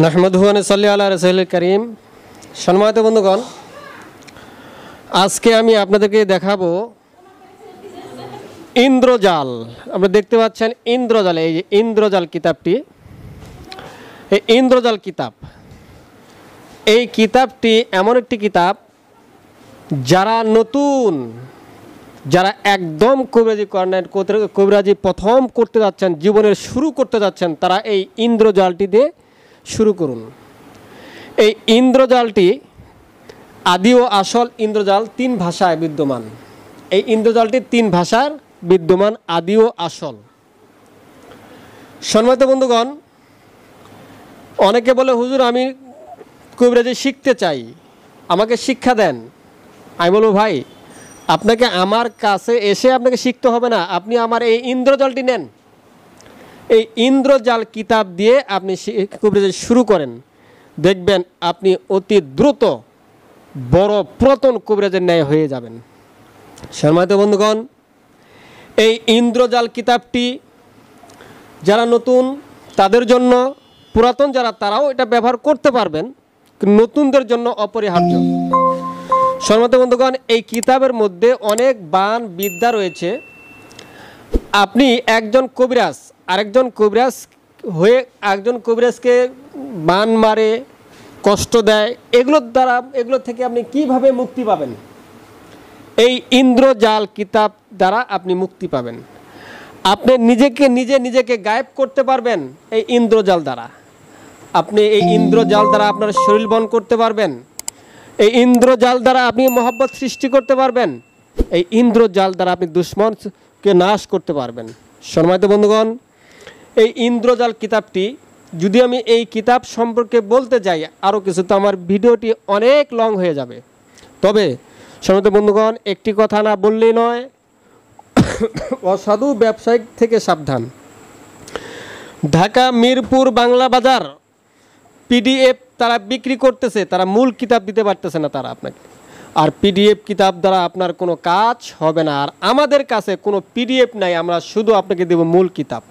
নাহমাদুহু ওয়া নুসাল্লি আলা রাসূলিল কারীম। সম্মানিত বন্ধুগণ, আজকে আমি আপনাদেরকে দেখাবো ইন্দ্রজাল। আপনারা দেখতে পাচ্ছেন ইন্দ্রজাল, এই যে ইন্দ্রজাল কিতাবটি, এই ইন্দ্রজাল কিতাব, এই কিতাবটি এমন একটি কিতাব যারা নতুন, যারা একদম কবিরাজি প্রথম করতে যাচ্ছেন, জীবনের শুরু করতে যাচ্ছেন, তারা এই ইন্দ্রজালটি দিয়ে শুরু করুন। এই ইন্দ্রজালটি আদি ও আসল ইন্দ্রজাল 3 ভাষায় বিদ্যমান। এই ইন্দ্রজালটি 3 ভাষার বিদ্যমান, আদি ও আসল। সম্মানিত বন্ধুগণ, অনেকে বলে হুজুর আমি কবিরাজি শিখতে চাই, আমাকে শিক্ষা দেন। আমি বলবো ভাই, আপনাকে আমার কাছে এসে আপনাকে শিখতে হবে না, আপনি আমার এই ইন্দ্রজালটি নেন। এই ইন্দ্রজাল কিতাব দিয়ে আপনি কবিরাজি শুরু করেন, দেখবেন আপনি অতি দ্রুত বড় পুরাতন কবিরাজের ন্যায় হয়ে যাবেন। সম্মানিত বন্ধুগণ, এই ইন্দ্রজাল কিতাবটি যারা নতুন তাদের জন্য, পুরাতন যারা তারাও এটা ব্যবহার করতে পারবেন, নতুনদের জন্য অপরিহার্য। সম্মানিত বন্ধুগণ, এই কিতাবের মধ্যে অনেক বান বিদ্যা রয়েছে। আপনি একজন কবিরাজ আরেকজন কবিরাজ হয়ে একজন কবিরাজকে বান মারে, কষ্ট দেয়, এগুলো থেকে আপনি কিভাবে মুক্তি পাবেন? এই ইন্দ্রজাল কিতাব দ্বারা আপনি মুক্তি পাবেন। আপনি নিজেকে গায়েব করতে পারবেন এই ইন্দ্রজাল দ্বারা। আপনি এই ইন্দ্রজাল দ্বারা আপনার শরীর বন করতে পারবেন। এই ইন্দ্রজাল দ্বারা আপনি মহব্বত সৃষ্টি করতে পারবেন। এই ইন্দ্রজাল দ্বারা আপনি দুশ্মনকে নাশ করতে পারবেন। সম্মানিত বন্ধুগণ, এই ইন্দ্রজাল কিতাবটি, যদি আমি এই কিতাব সম্পর্কে বলতে যাই আরও কিছু, তো আমার ভিডিওটি অনেক লং হয়ে যাবে। তবে সম্মানিত বন্ধুগণ, একটি কথা না বললেই নয়, অসাধু ব্যবসায়িক থেকে সাবধান। ঢাকা মিরপুর বাংলা বাজার পিডিএফ তারা বিক্রি করতেছে, তারা মূল কিতাব দিতে পারতেছে না তারা আপনাকে। আর পিডিএফ কিতাব দ্বারা আপনার কোনো কাজ হবে না। আর আমাদের কাছে কোনো পিডিএফ নাই, আমরা শুধু আপনাকে দেব মূল কিতাব।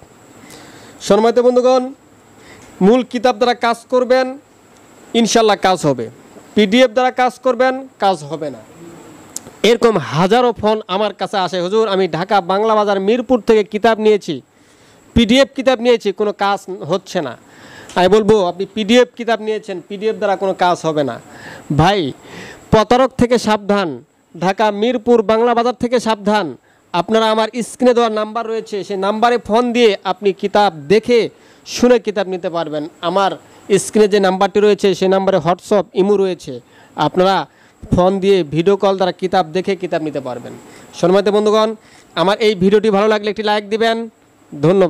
সম্মানিত বন্ধুগণ, মূল কিতাব দ্বারা কাজ করবেন, ইনশাল্লাহ কাজ হবে। পিডিএফ দ্বারা কাজ করবেন, কাজ হবে না। এরকম হাজারো ফোন আমার কাছে আসে, হুজুর আমি ঢাকা বাংলা বাজার মিরপুর থেকে কিতাব নিয়েছি, পিডিএফ কিতাব নিয়েছি, কোনো কাজ হচ্ছে না। আমি বলবো আপনি পিডিএফ কিতাব নিয়েছেন, পিডিএফ দ্বারা কোনো কাজ হবে না। ভাই, প্রতারক থেকে সাবধান, ঢাকা মিরপুর বাংলা বাজার থেকে সাবধান। আপনারা আমার স্ক্রিনে দেওয়ার নাম্বার রয়েছে, সেই নাম্বারে ফোন দিয়ে আপনি কিতাব দেখে শুনে কিতাব নিতে পারবেন। আমার স্ক্রিনে যে নাম্বারটি রয়েছে সেই নাম্বারে হোয়াটসঅ্যাপ, ইমো রয়েছে, আপনারা ফোন দিয়ে ভিডিও কল দ্বারা কিতাব দেখে কিতাব নিতে পারবেন। সম্মানিত বন্ধুগণ, আমার এই ভিডিওটি ভালো লাগলে একটি লাইক দিবেন। ধন্যবাদ।